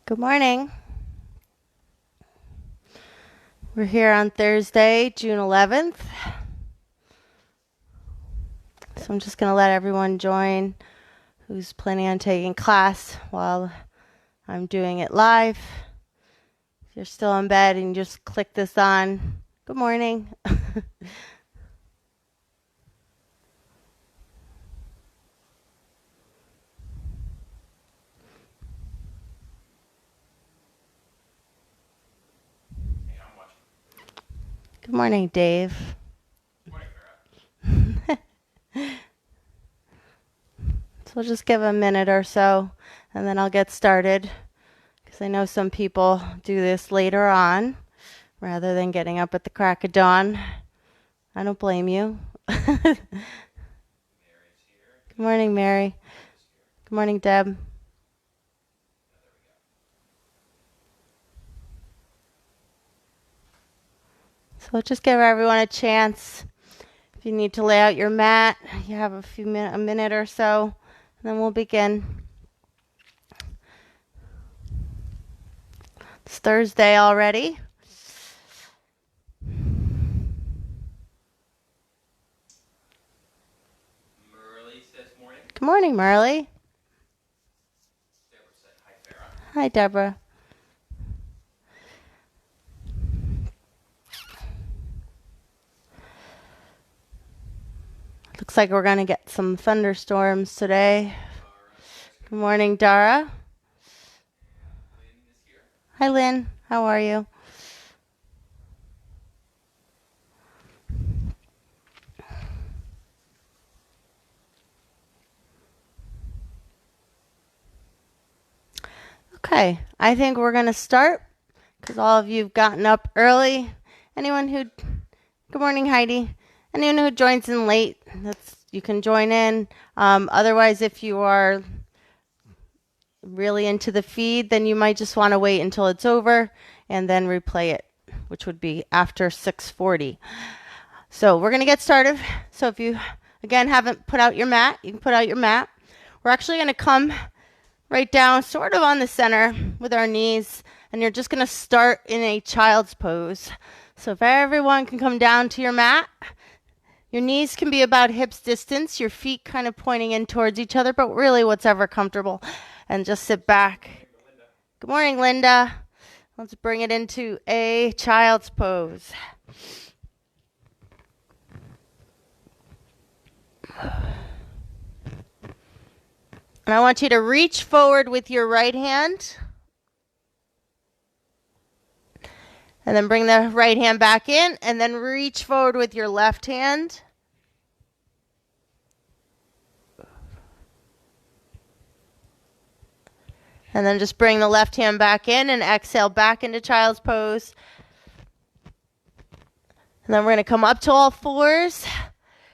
Good morning. We're here on Thursday, June 11th. So I'm just going to let everyone join who's planning on taking class while I'm doing it live. If you're still in bed and you just click this on, good morning. Good morning, Dave. Good morning, Farrah. So we'll just give a minute or so and then I'll get started because I know some people do this later on rather than getting up at the crack of dawn. I don't blame you. Mary's here. Good morning, Mary. Good morning, Deb. So just give everyone a chance. If you need to lay out your mat, you have a minute or so, and then we'll begin. It's Thursday already. Merle says morning. Good morning, Merle. Deborah said hi, Farrah. Hi, Deborah. Looks like we're going to get some thunderstorms today. Good morning, Dara. Lynn is here. Hi, Lynn. How are you? Okay, I think we're going to start because all of you have gotten up early. Good morning, Heidi. Anyone who joins in late, you can join in. Otherwise, if you are really into the feed, then you might just want to wait until it's over and then replay it, which would be after 6:40. So we're going to get started. So if you, again, haven't put out your mat, you can put out your mat. We're actually going to come right down sort of on the center with our knees, and you're just going to start in a child's pose. So if everyone can come down to your mat, your knees can be about hips distance, your feet kind of pointing in towards each other, but really whatever comfortable, and just sit back. Good morning, Linda. Let's bring it into a child's pose. And I want you to reach forward with your right hand. And then bring the right hand back in. And then reach forward with your left hand. And then just bring the left hand back in and exhale back into child's pose. And then we're going to come up to all fours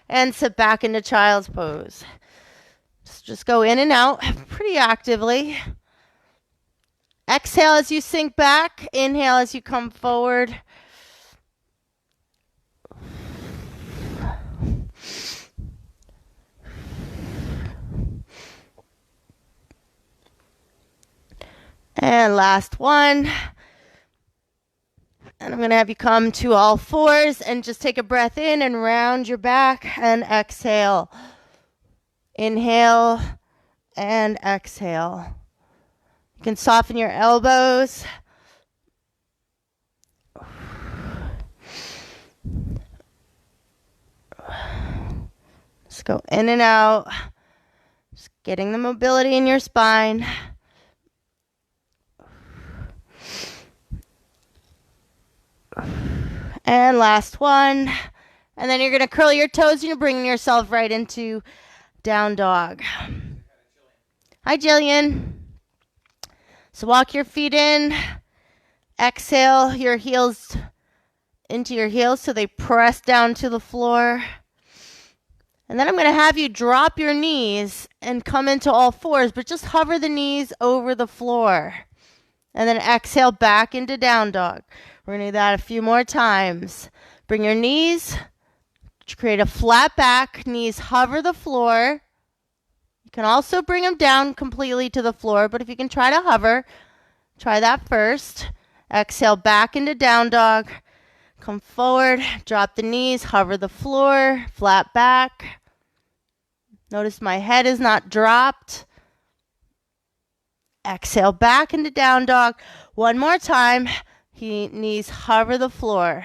and sit back into child's pose. Just go in and out pretty actively. Exhale as you sink back. Inhale as you come forward. And last one. And I'm going to have you come to all fours and just take a breath in and round your back and exhale. Inhale and exhale. You can soften your elbows. Just go in and out. Just getting the mobility in your spine. And last one. And then you're going to curl your toes and you're bringing yourself right into down dog. Hi, Jillian. So walk your feet in. Exhale your heels into your heels so they press down to the floor. And then I'm going to have you drop your knees and come into all fours, but just hover the knees over the floor. And then exhale back into down dog. We're going to do that a few more times. Bring your knees, create a flat back, knees hover the floor. You can also bring them down completely to the floor, but if you can try to hover, Try that first. Exhale back into down dog. Come forward, drop the knees, hover the floor, flat back. Notice my head is not dropped. Exhale back into down dog. One more time. Knees hover the floor.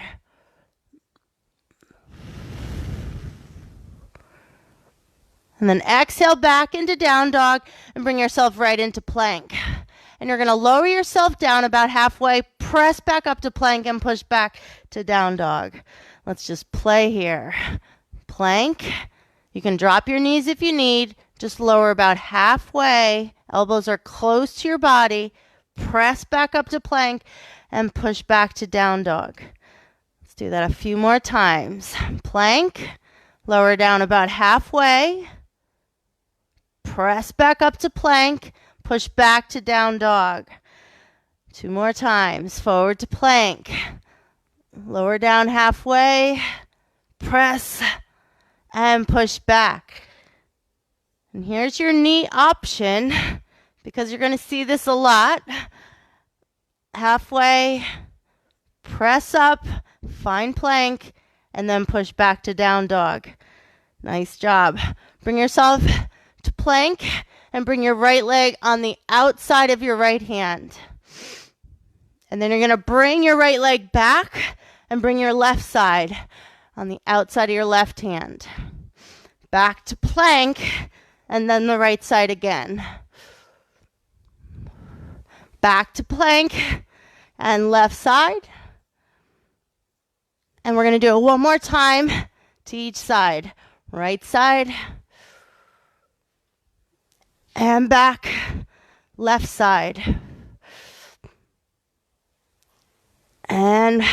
And then exhale back into down dog and bring yourself right into plank. And you're going to lower yourself down about halfway, press back up to plank and push back to down dog. Let's just play here. Plank. You can drop your knees if you need. Just lower about halfway. Elbows are close to your body. Press back up to plank and push back to down dog. Let's do that a few more times. Plank. Lower down about halfway. Press back up to plank. Push back to down dog. 2 more times. Forward to plank. Lower down halfway. Press and push back. And here's your knee option, because you're going to see this a lot. Halfway. Press up. Find plank. And then push back to down dog. Nice job. Bring yourself to plank and bring your right leg on the outside of your right hand. And then you're going to bring your right leg back and bring your left side on the outside of your left hand. Back to plank and then the right side again. Back to plank and left side. And we're going to do it one more time to each side. Right side. And back, left side. And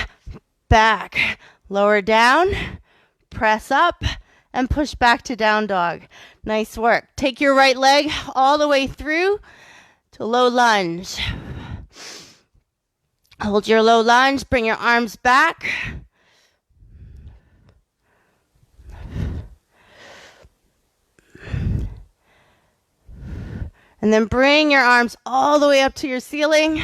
back. Lower down, press up, and push back to down dog. Nice work. Take your right leg all the way through to low lunge. Hold your low lunge, bring your arms back. And then bring your arms all the way up to your ceiling.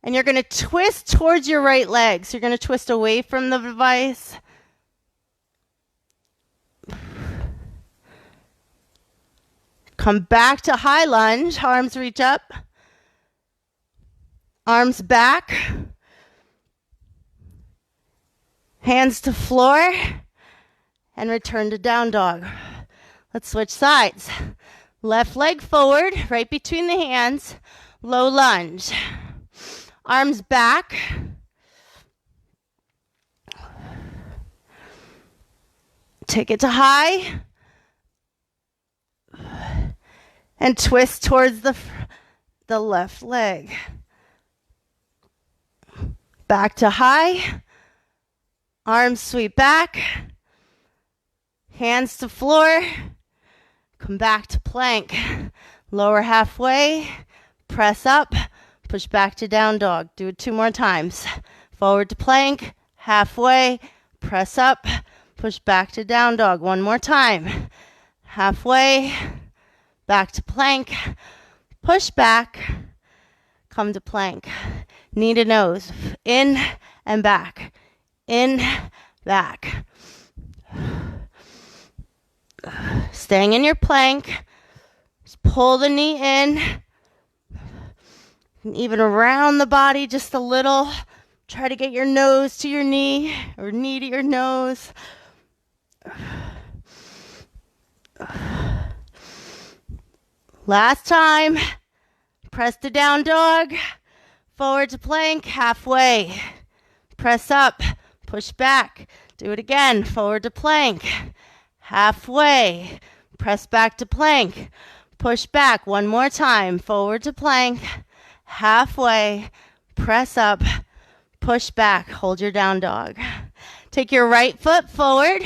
And you're going to twist towards your right leg. So you're going to twist away from the device. Come back to high lunge. Arms reach up. Arms back. Hands to floor. And return to down dog. Let's switch sides. Left leg forward, right between the hands. Low lunge. Arms back. Take it to high. And twist towards the left leg. Back to high. Arms sweep back. Hands to floor. Come back to plank. Lower halfway. Press up. Push back to down dog. Do it 2 more times. Forward to plank. Halfway. Press up. Push back to down dog. 1 more time. Halfway. Back to plank. Push back. Come to plank. Knee to nose. In and back. In, back. Staying in your plank. Just pull the knee in. And even around the body just a little. Try to get your nose to your knee or knee to your nose. Last time. Press to down dog. Forward to plank. Halfway. Press up. Push back. Do it again. Forward to plank. Halfway. Press back to plank. Push back 1 more time. Forward to plank. Halfway. Press up. Push back. Hold your down dog. Take your right foot forward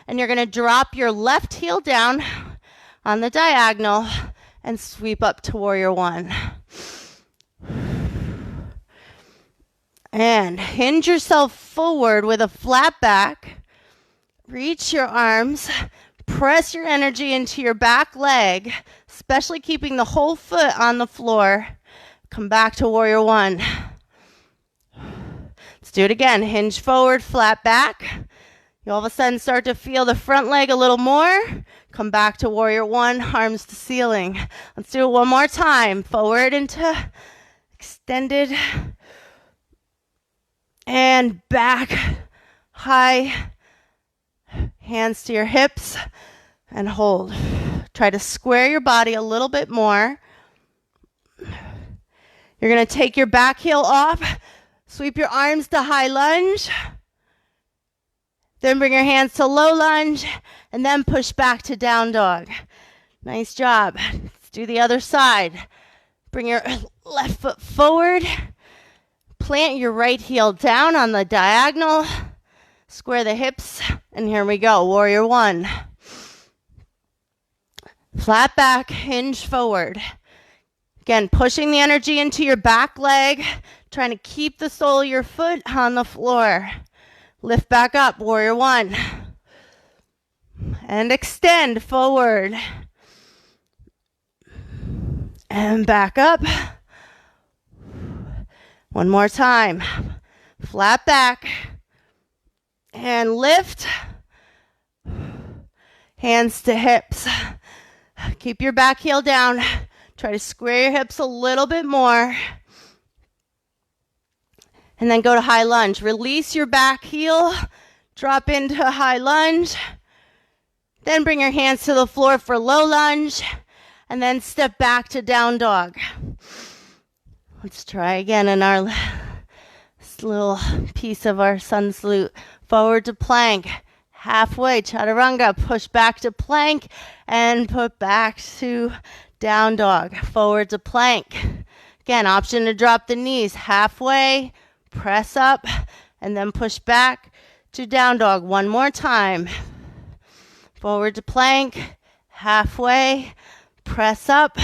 and you're going to drop your left heel down on the diagonal and sweep up to warrior 1. And hinge yourself forward with a flat back. Reach your arms. Press your energy into your back leg, especially keeping the whole foot on the floor. Come back to warrior one. Let's do it again. Hinge forward, flat back. You all of a sudden start to feel the front leg a little more. Come back to warrior one, arms to ceiling. Let's do it one more time. Forward into extended and back, high, hands to your hips and hold. Try to square your body a little bit more. You're going to take your back heel off, sweep your arms to high lunge, then bring your hands to low lunge, and then push back to down dog. Nice job. Let's do the other side. Bring your left foot forward, plant your right heel down on the diagonal, square the hips, and here we go, warrior one. Flat back, hinge forward. Again, pushing the energy into your back leg, trying to keep the sole of your foot on the floor. Lift back up, warrior one. And extend forward. And back up. One more time. Flat back. And lift. Hands to hips. Keep your back heel down. Try to square your hips a little bit more. And then go to high lunge. Release your back heel. Drop into a high lunge. Then bring your hands to the floor for low lunge. And then step back to down dog. Let's try again in our little piece of our sun salute. Forward to plank. Halfway, chaturanga. Push back to plank. And put back to down dog. Forward to plank. Again, option to drop the knees. Halfway, press up, and then push back to down dog. One more time. Forward to plank. Halfway, press up,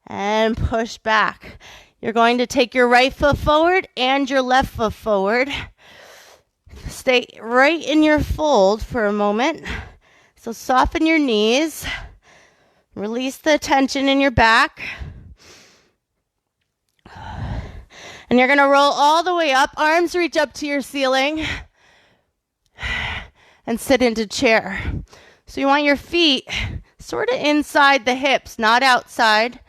and push back. You're going to take your right foot forward and your left foot forward. Stay right in your fold for a moment. So soften your knees. Release the tension in your back. And you're going to roll all the way up. Arms reach up to your ceiling. And sit into chair. So you want your feet sort of inside the hips, not outside.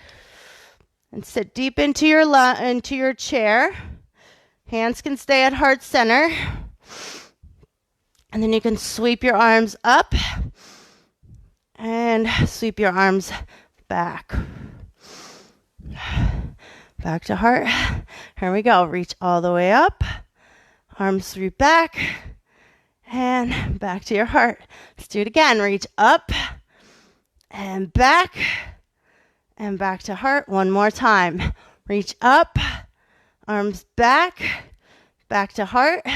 And sit deep into your chair. Hands can stay at heart center. And then you can sweep your arms up. And sweep your arms back. Back to heart. Here we go. Reach all the way up. Arms sweep back. And back to your heart. Let's do it again. Reach up. And back. And back to heart. One more time. Reach up. Arms back. Back to heart.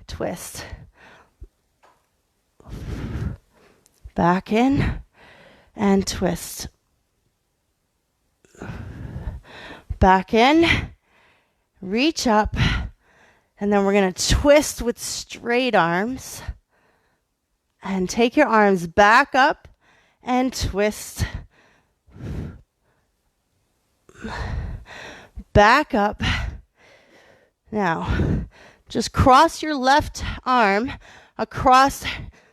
Twist. Back in and twist. Back in, reach up, and then we're going to twist with straight arms. And take your arms back up and twist. Back up. Now, just cross your left arm across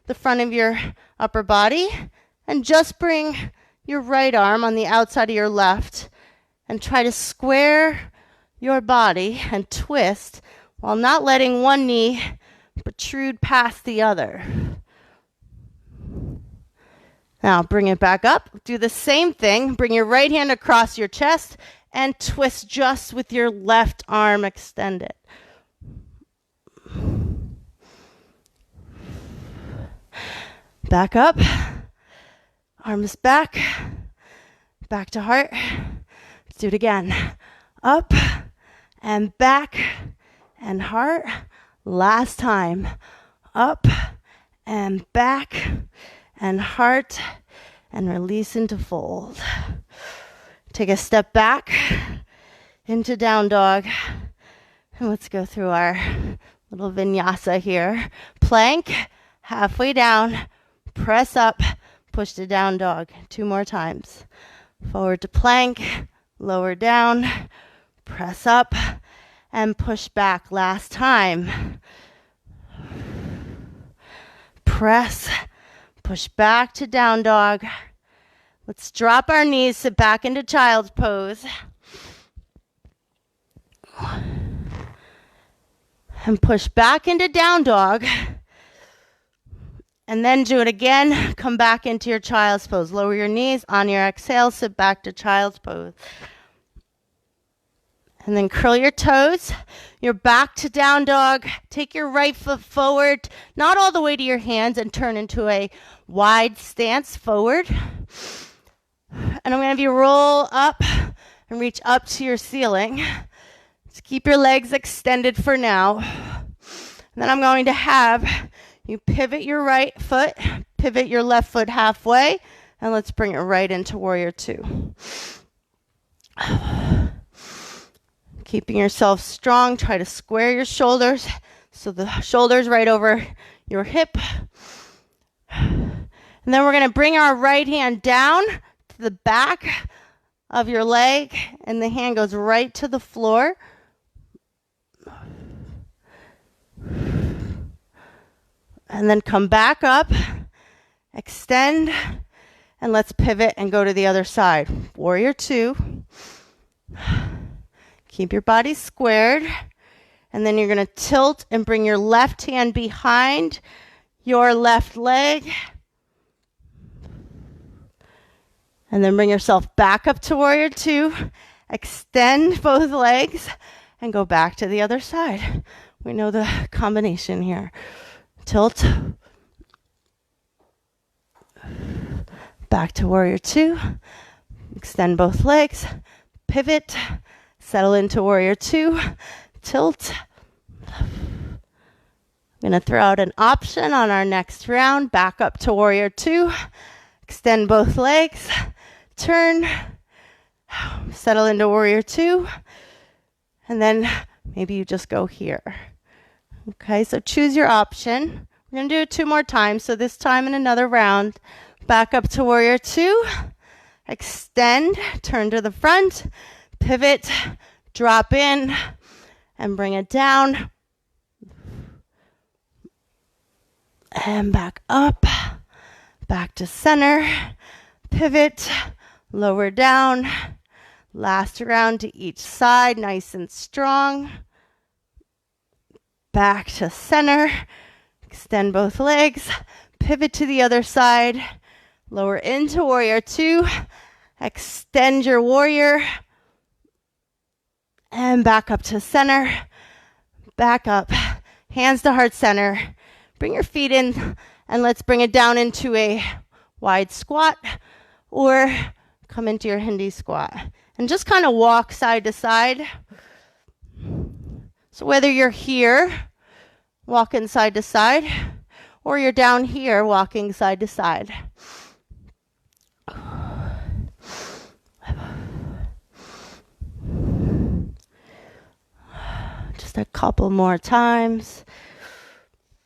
the front of your upper body and just bring your right arm on the outside of your left and try to square your body and twist while not letting one knee protrude past the other. Now bring it back up. Do the same thing. Bring your right hand across your chest and twist just with your left arm extended. Back up, arms back, back to heart. Let's do it again. Up and back and heart. Last time. Up and back and heart and release into fold. Take a step back into down dog. And let's go through our little vinyasa here. Plank, halfway down. Press up, push to down dog. 2 more times. Forward to plank, lower down, press up, and push back. Last time. Press, push back to down dog. Let's drop our knees, sit back into child's pose. And push back into down dog. And then do it again. Come back into your child's pose. Lower your knees. On your exhale, sit back to child's pose. And then curl your toes. You're back to down dog. Take your right foot forward, not all the way to your hands, and turn into a wide stance forward. And I'm going to have you roll up and reach up to your ceiling. Just keep your legs extended for now. And then I'm going to have you pivot your right foot, pivot your left foot halfway, and let's bring it right into warrior two. Keeping yourself strong, try to square your shoulders so the shoulders right over your hip. And then we're going to bring our right hand down to the back of your leg, and the hand goes right to the floor. And then come back up, extend, and let's pivot and go to the other side. Warrior two. Keep your body squared, and then you're going to tilt and bring your left hand behind your left leg, and then bring yourself back up to warrior two, extend both legs, and go back to the other side. We know the combination here. Tilt, back to warrior two, extend both legs, pivot, settle into warrior two, tilt. I'm going to throw out an option on our next round. Back up to warrior two, extend both legs, turn, settle into warrior two, and then maybe you just go here. Okay, so choose your option. We're going to do it 2 more times. So this time in another round, back up to warrior two, extend, turn to the front, pivot, drop in, and bring it down. And back up, back to center, pivot, lower down. Last round to each side, nice and strong. Back to center, extend both legs, pivot to the other side, lower into warrior two, extend your warrior, and back up to center, back up, hands to heart center. Bring your feet in, and let's bring it down into a wide squat, or come into your Hindi squat. And just kind of walk side to side. So whether you're here, walking side to side, or you're down here, walking side to side. Just a couple more times.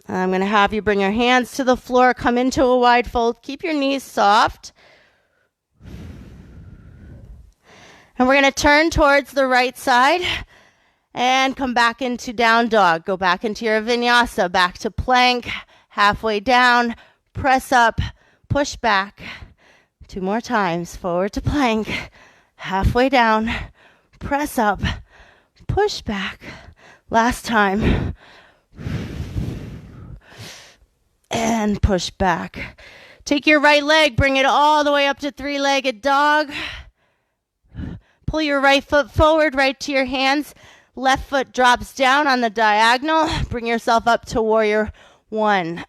I'm going to have you bring your hands to the floor, come into a wide fold, keep your knees soft. And we're going to turn towards the right side and come back into down dog. Go back into your vinyasa, back to plank, halfway down, press up, push back. 2 more times, forward to plank, halfway down, press up, push back. Last time. And push back. Take your right leg, bring it all the way up to 3-legged dog. Pull your right foot forward, right to your hands. Left foot drops down on the diagonal. Bring yourself up to warrior one.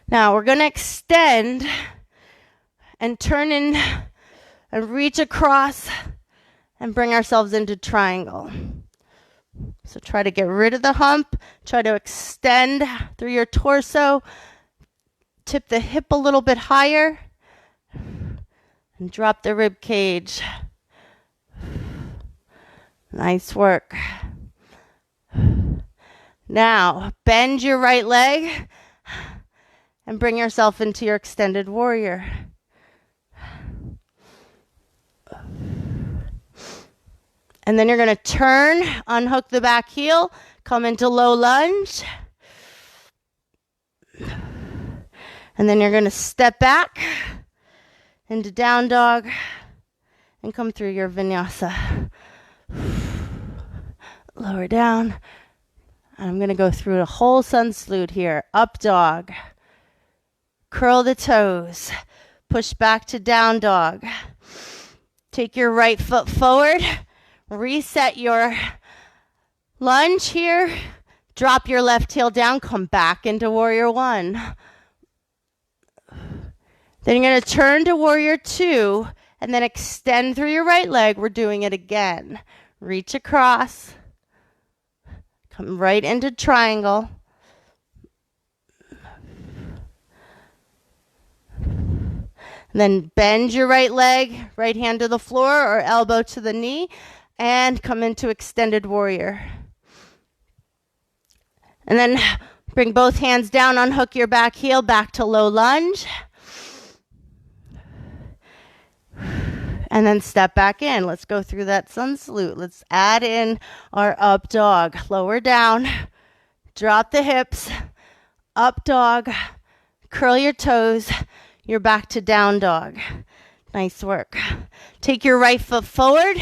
Now we're going to extend and turn in and reach across and bring ourselves into triangle. So try to get rid of the hump. Try to extend through your torso. Tip the hip a little bit higher. And drop the rib cage. Nice work. Now, bend your right leg and bring yourself into your extended warrior. And then you're going to turn, unhook the back heel, come into low lunge. And then you're going to step back into down dog and come through your vinyasa. Lower down. And I'm going to go through a whole sun salute here. Up dog. Curl the toes. Push back to down dog. Take your right foot forward. Reset your lunge here. Drop your left heel down. Come back into warrior one. Then you're going to turn to warrior two and then extend through your right leg. We're doing it again. Reach across. Come right into triangle. And then bend your right leg, right hand to the floor or elbow to the knee, and come into extended warrior. And then bring both hands down, unhook your back heel, back to low lunge. And then step back in. Let's go through that sun salute. Let's add in our up dog. Lower down. Drop the hips. Up dog. Curl your toes. You're back to down dog. Nice work. Take your right foot forward.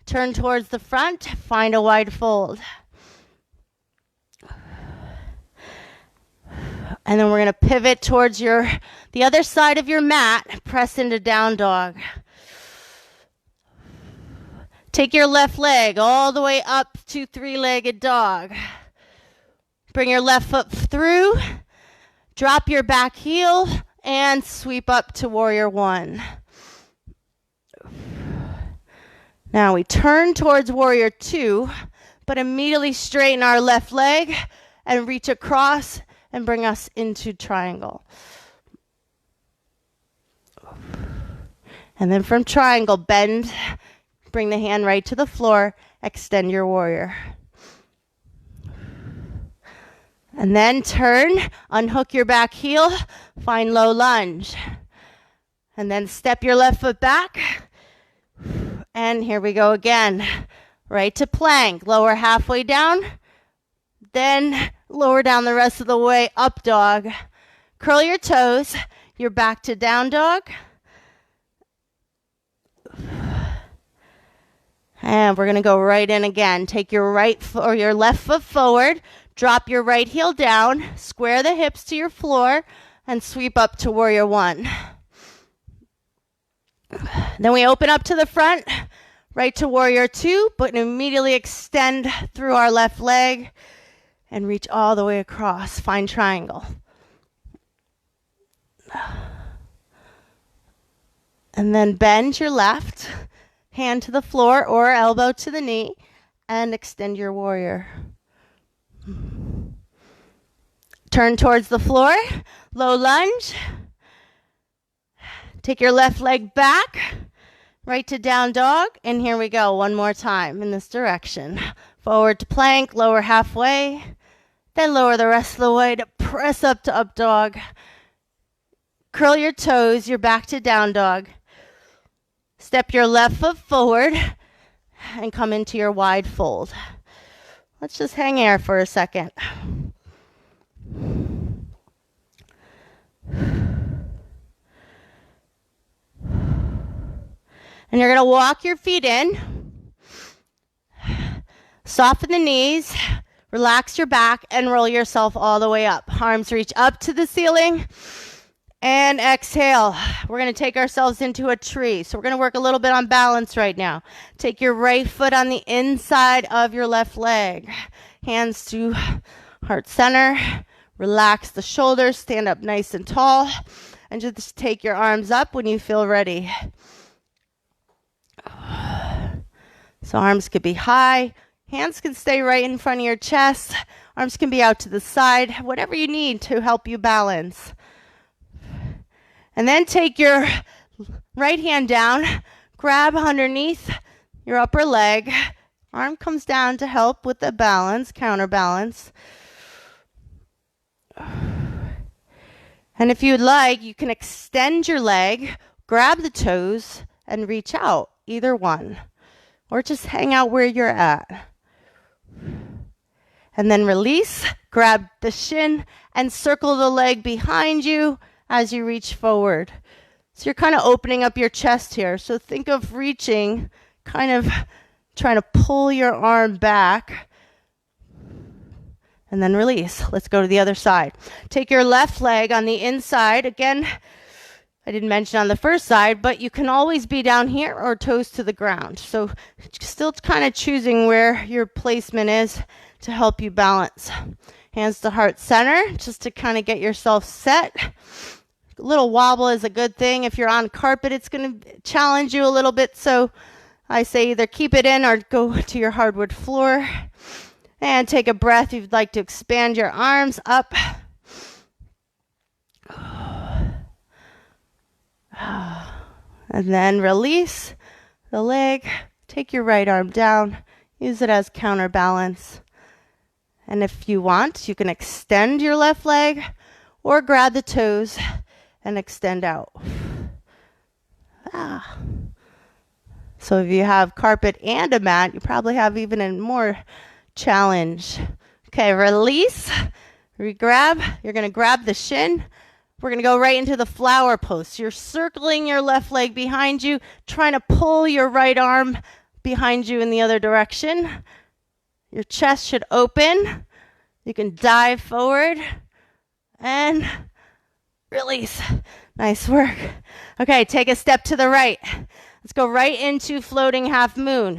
Turn towards the front. Find a wide fold. And then we're going to pivot towards the other side of your mat. Press into down dog. Take your left leg all the way up to three-legged dog. Bring your left foot through. Drop your back heel and sweep up to warrior one. Now we turn towards warrior two, but immediately straighten our left leg and reach across and bring us into triangle. And then from triangle, bend. Bring the hand right to the floor. Extend your warrior. And then turn. Unhook your back heel. Find low lunge. And then step your left foot back. And here we go again. Right to plank. Lower halfway down. Then lower down the rest of the way. Up dog. Curl your toes. You're back to down dog. And we're going to go right in again. Take your your left foot forward. Drop your right heel down. Square the hips to your floor. And sweep up to warrior one. Then we open up to the front. Right to warrior two. But immediately extend through our left leg. And reach all the way across. Find triangle. And then bend your left. Hand to the floor or elbow to the knee and extend your warrior. Turn towards the floor, low lunge. Take your left leg back, right to down dog, and here we go one more time in this direction. Forward to plank, lower halfway, then lower the rest of the way to press up to up dog. Curl your toes, you're back to down dog. Step your left foot forward and come into your wide fold. Let's just hang air for a second. And you're going to walk your feet in. Soften the knees. Relax your back and roll yourself all the way up. Arms reach up to the ceiling. And exhale. We're going to take ourselves into a tree. So we're going to work a little bit on balance right now. Take your right foot on the inside of your left leg. Hands to heart center. Relax the shoulders. Stand up nice and tall. And just take your arms up when you feel ready. So arms could be high. Hands can stay right in front of your chest. Arms can be out to the side. Whatever you need to help you balance. And then take your right hand down, grab underneath your upper leg. Arm comes down to help with the balance, counterbalance. And if you'd like, you can extend your leg, grab the toes, and reach out. either one, or just hang out where you're at. And then release, grab the shin and circle the leg behind you as you reach forward. So you're kind of opening up your chest here. So think of reaching, kind of trying to pull your arm back. And then release. Let's go to the other side. Take your left leg on the inside. Again, I didn't mention on the first side, but you can always be down here or toes to the ground. So still kind of choosing where your placement is to help you balance. Hands to heart center, just to kind of get yourself set. A little wobble is a good thing. If you're on carpet, it's going to challenge you a little bit. So I say either keep it in or go to your hardwood floor. And take a breath. If you'd like to expand your arms up. And then release the leg. Take your right arm down. Use it as counterbalance. And if you want, you can extend your left leg or grab the toes and extend out. So if you have carpet and a mat, you probably have even a more challenge. Okay, release. Re-grab. You're going to grab the shin. We're going to go right into the flower pose. You're circling your left leg behind you, trying to pull your right arm behind you in the other direction. Your chest should open. You can dive forward and release. Nice work. Okay, take a step to the right. Let's go right into floating half moon.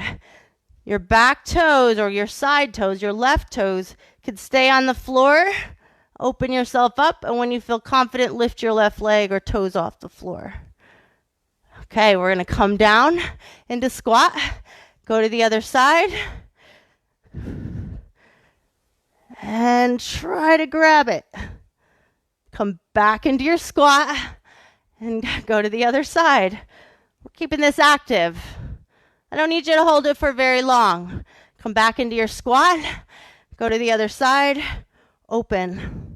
Your back toes or your side toes, your left toes, can stay on the floor. Open yourself up, and when you feel confident, lift your left leg or toes off the floor. Okay, we're going to come down into squat. Go to the other side. And try to grab it. Come back into your squat and go to the other side. We're keeping this active. I don't need you to hold it for very long. Come back into your squat. Go to the other side. Open.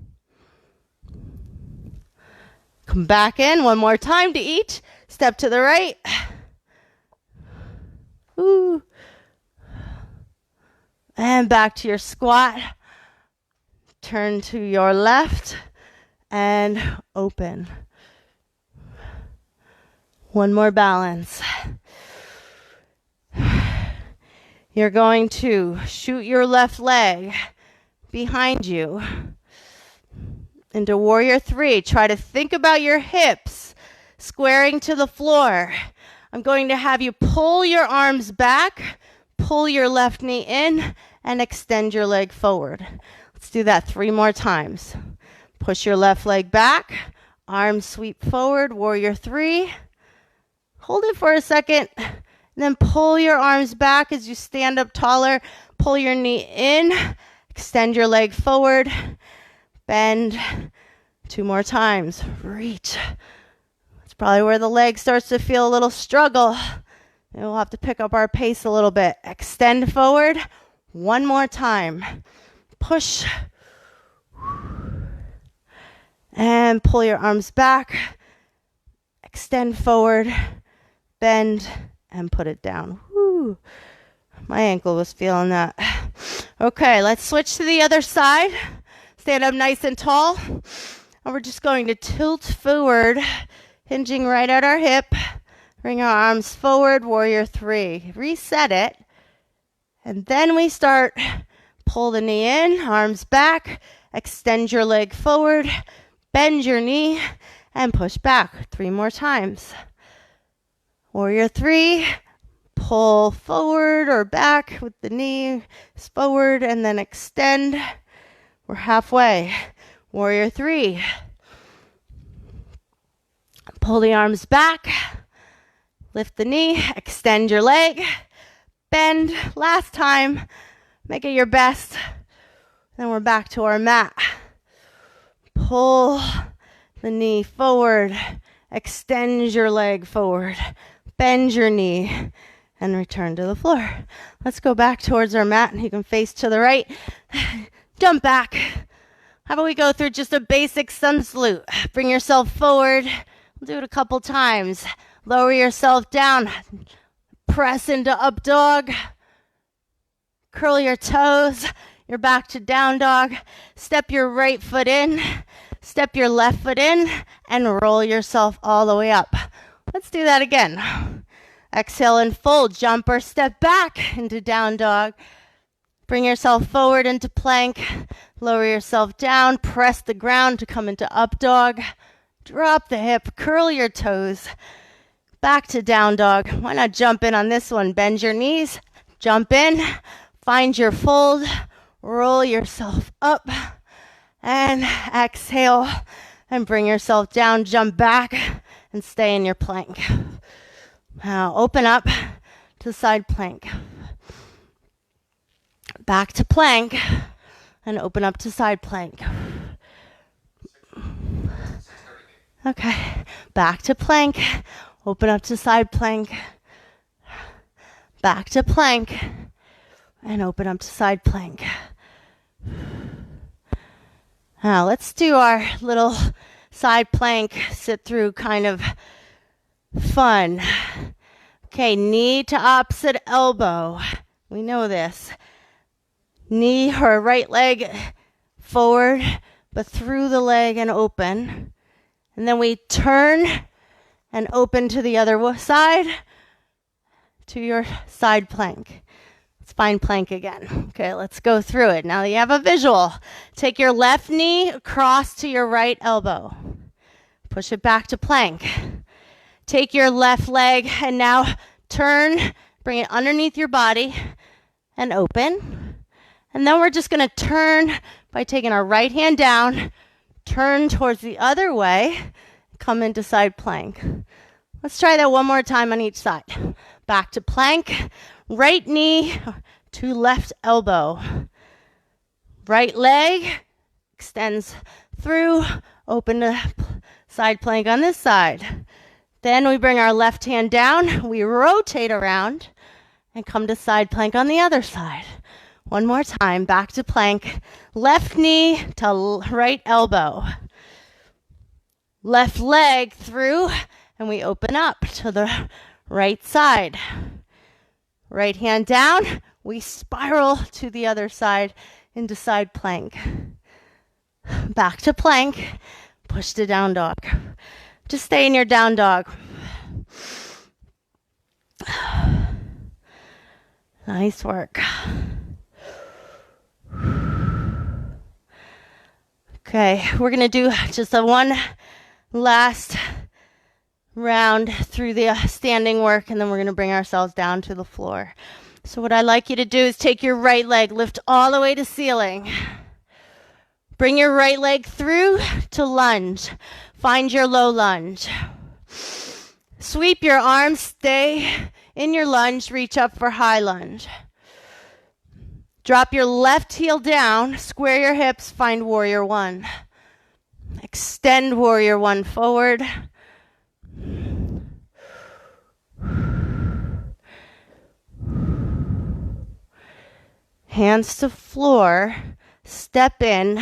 Come back in one more time to each. Step to the right. Ooh. And back to your squat. Turn to your left and open. One more balance. You're going to shoot your left leg behind you into warrior 3. Try to think about your hips squaring to the floor. I'm going to have you pull your arms back, pull your left knee in, and extend your leg forward. Let's do that 3 more times. Push your left leg back, arms sweep forward, warrior 3. Hold it for a second. And then pull your arms back as you stand up taller. Pull your knee in. Extend your leg forward. Bend. 2 more times. Reach. It's probably where the leg starts to feel a little struggle. And we'll have to pick up our pace a little bit. Extend forward. 1 more time. Push. And pull your arms back. Extend forward. Bend. And put it down. Woo. My ankle was feeling that. Okay, let's switch to the other side. Stand up nice and tall. And we're just going to tilt forward, hinging right at our hip. Bring our arms forward, warrior 3. Reset it. And then we start. Pull the knee in, arms back. Extend your leg forward. Bend your knee and push back. 3 more times. Warrior 3, pull forward or back with the knee forward and then extend. We're halfway. Warrior 3. Pull the arms back. Lift the knee. Extend your leg. Bend. Last time. Make it your best. Then we're back to our mat. Pull the knee forward. Extend your leg forward. Bend your knee and return to the floor. Let's go back towards our mat, and you can face to the right. Jump back. How about we go through just a basic sun salute? Bring yourself forward. We'll do it a couple times. Lower yourself down. press into up dog. Curl your toes. You're back to down dog. Step your right foot in. Step your left foot in and roll yourself all the way up. Let's do that again. Exhale and fold. Jump or step back into down dog. Bring yourself forward into plank. Lower yourself down. Press the ground to come into up dog. Drop the hip. Curl your toes. Back to down dog. Why not jump in on this one? Bend your knees. Jump in. Find your fold. Roll yourself up. And exhale. And bring yourself down. Jump back. And stay in your plank. Now open up to side plank. Back to plank. And open up to side plank. Okay. Back to plank. Open up to side plank. Back to plank. And open up to side plank. Now let's do our little side plank sit through kind of fun. Okay, knee to opposite elbow. We know this. Knee or right leg forward, but through the leg and open. And then we turn and open to the other side, to your side plank. Let's find plank again. Okay, let's go through it. Now that you have a visual, take your left knee across to your right elbow. Push it back to plank. Take your left leg and now turn, bring it underneath your body and open. And then we're just going to turn by taking our right hand down, turn towards the other way, come into side plank. Let's try that one more time on each side. Back to plank, right knee to left elbow. Right leg extends through, open to side plank on this side. Then we bring our left hand down, we rotate around and come to side plank on the other side. One more time, back to plank, left knee to right elbow. Left leg through, and we open up to the right side. Right hand down, we spiral to the other side into side plank. Back to plank, push to down dog. Just stay in your down dog. Nice work. Okay, we're going to do just a one last round through the standing work, and then we're going to bring ourselves down to the floor. So what I'd like you to do is take your right leg, lift all the way to ceiling. Bring your right leg through to lunge. Find your low lunge. Sweep your arms, stay in your lunge, reach up for high lunge. Drop your left heel down, square your hips, find warrior one. Extend warrior one forward. Hands to floor, step in,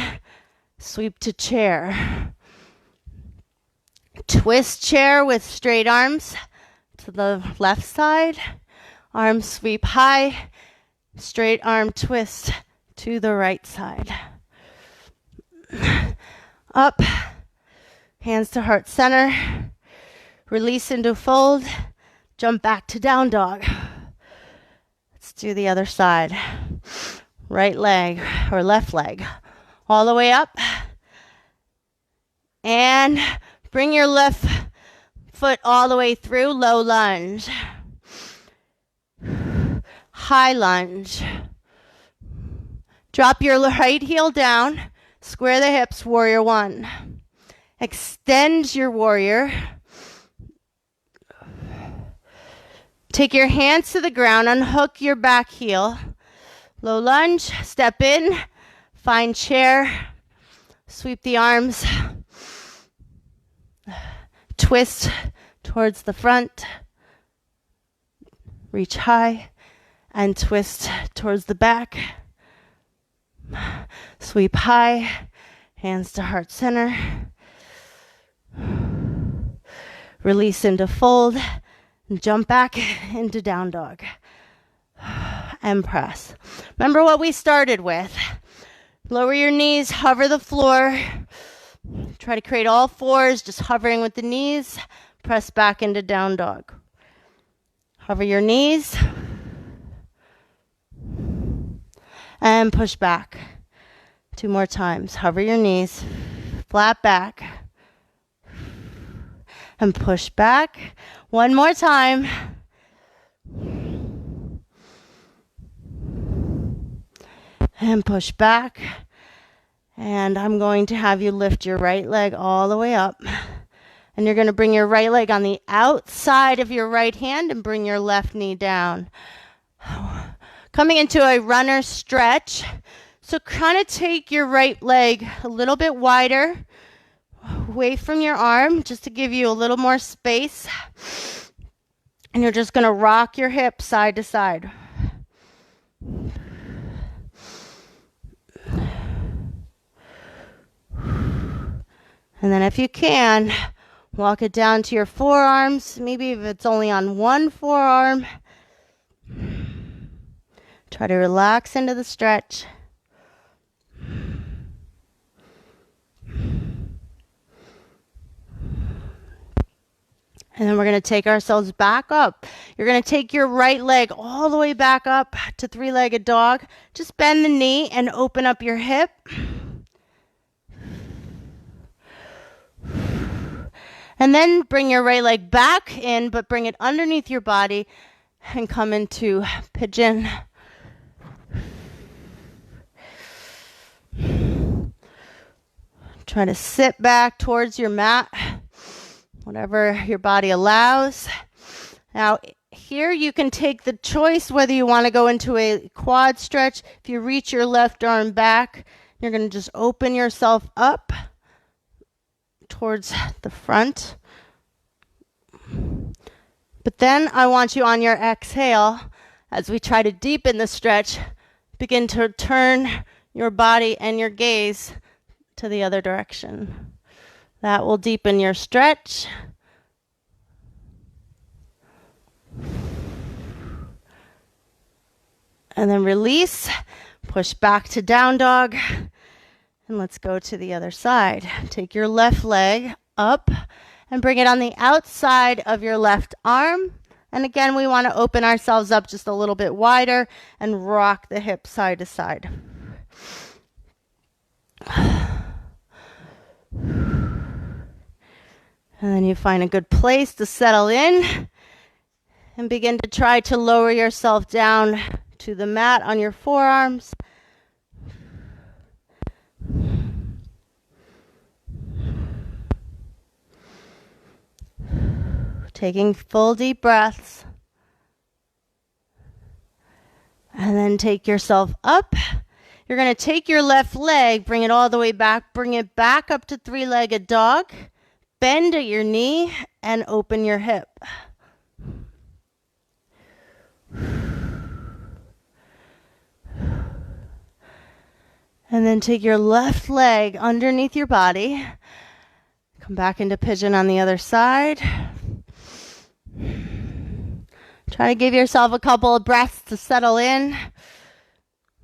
sweep to chair. Twist chair with straight arms to the left side. Arms sweep high. Straight arm twist to the right side. Up. Hands to heart center. Release into fold. Jump back to down dog. Let's do the other side. Right leg or left leg. All the way up. And bring your left foot all the way through. Low lunge. High lunge. Drop your right heel down. Square the hips, warrior one. Extend your warrior. Take your hands to the ground. Unhook your back heel. Low lunge. Step in. Find chair. Sweep the arms. Twist towards the front. Reach high. And twist towards the back. Sweep high. Hands to heart center. Release into fold. Jump back into down dog. And press. Remember what we started with. Lower your knees, hover the floor. Try to create all fours, just hovering with the knees. Press back into down dog. Hover your knees. And push back. 2 more times. Hover your knees. Flat back. And push back. 1 more time. And push back. And I'm going to have you lift your right leg all the way up. And you're going to bring your right leg on the outside of your right hand and bring your left knee down. Coming into a runner stretch. So kind of take your right leg a little bit wider away from your arm just to give you a little more space. And you're just going to rock your hips side to side. And then if you can, walk it down to your forearms. Maybe if it's only on one forearm. Try to relax into the stretch. And then we're going to take ourselves back up. You're going to take your right leg all the way back up to 3-legged dog. Just bend the knee and open up your hip. And then bring your right leg back in, but bring it underneath your body and come into pigeon. Try to sit back towards your mat, whatever your body allows. Now, here you can take the choice whether you want to go into a quad stretch. If you reach your left arm back, you're going to just open yourself up towards the front. But then I want you on your exhale, as we try to deepen the stretch, begin to turn your body and your gaze to the other direction. That will deepen your stretch. And then release, push back to down dog. And let's go to the other side. Take your left leg up and bring it on the outside of your left arm. And again, we want to open ourselves up just a little bit wider and rock the hips side to side. And then you find a good place to settle in and begin to try to lower yourself down to the mat on your forearms. Taking full deep breaths. And then take yourself up. You're going to take your left leg, bring it all the way back, bring it back up to 3-legged dog. Bend at your knee and open your hip. And then take your left leg underneath your body. Come back into pigeon on the other side. Try to give yourself a couple of breaths to settle in.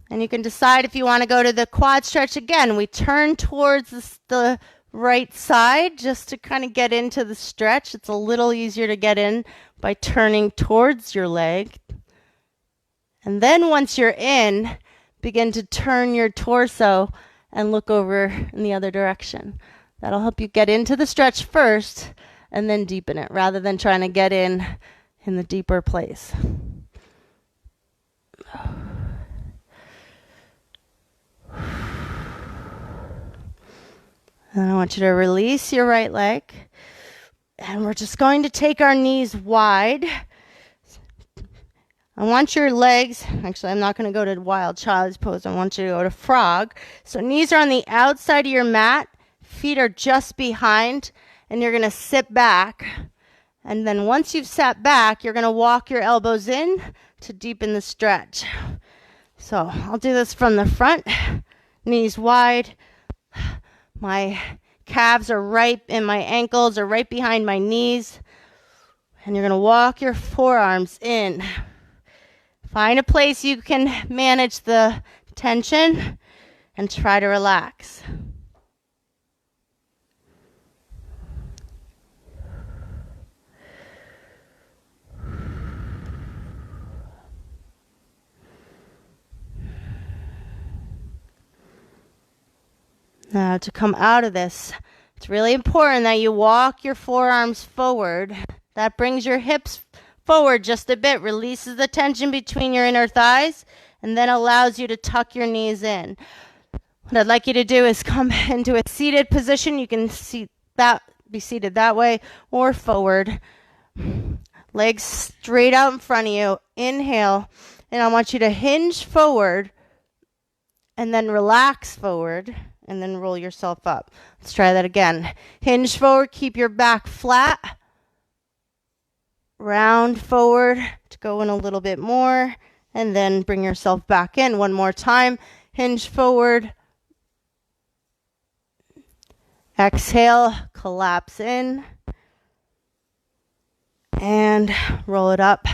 And you can decide if you want to go to the quad stretch again. We turn towards the right side just to kind of get into the stretch. It's a little easier to get in by turning towards your leg. And then once you're in, begin to turn your torso and look over in the other direction. That'll help you get into the stretch first and then deepen it rather than trying to get in the deeper place. And I want you to release your right leg. And we're just going to take our knees wide. I want your legs, actually I'm not going to go to wild child's pose. I want you to go to frog. So knees are on the outside of your mat. Feet are just behind. And you're going to sit back. And then once you've sat back, you're going to walk your elbows in to deepen the stretch. So I'll do this from the front. Knees wide. My calves are right and my ankles are right behind my knees. And you're going to walk your forearms in. Find a place you can manage the tension and try to relax. Now, to come out of this, it's really important that you walk your forearms forward. That brings your hips forward just a bit, releases the tension between your inner thighs, and then allows you to tuck your knees in. What I'd like you to do is come into a seated position. You can be seated that way or forward. Legs straight out in front of you. Inhale, and I want you to hinge forward and then relax forward. And then roll yourself up. Let's try that again. Hinge forward, keep your back flat. Round forward to go in a little bit more. And then bring yourself back in one more time. Hinge forward. Exhale, collapse in. And roll it up.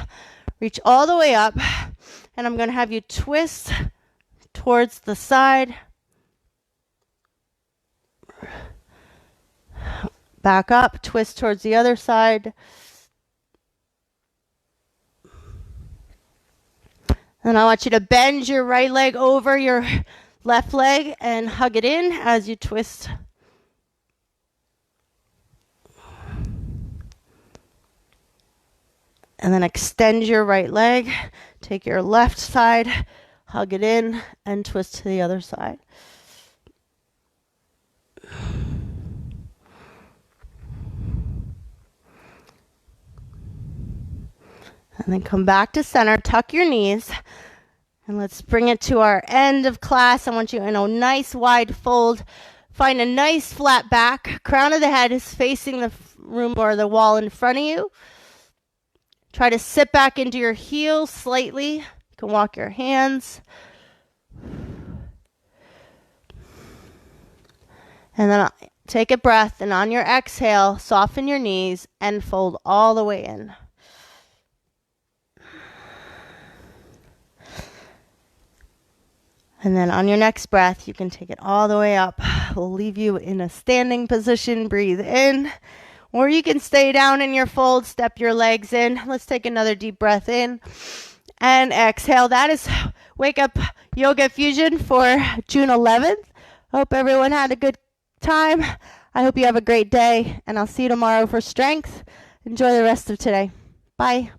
Reach all the way up. And I'm going to have you twist towards the side. Back up, twist towards the other side. And I want you to bend your right leg over your left leg and hug it in as you twist. And then extend your right leg. Take your left side, hug it in, and twist to the other side. And then come back to center, tuck your knees, and let's bring it to our end of class. I want you in a nice wide fold. Find a nice flat back. Crown of the head is facing the room or the wall in front of you. Try to sit back into your heels slightly. You can walk your hands. And then take a breath, and on your exhale, soften your knees and fold all the way in. And then on your next breath, you can take it all the way up. We'll leave you in a standing position. Breathe in. Or you can stay down in your fold. Step your legs in. Let's take another deep breath in. And exhale. That is Wake Up Yoga Fusion for June 11th. Hope everyone had a good time. I hope you have a great day. And I'll see you tomorrow for strength. Enjoy the rest of today. Bye.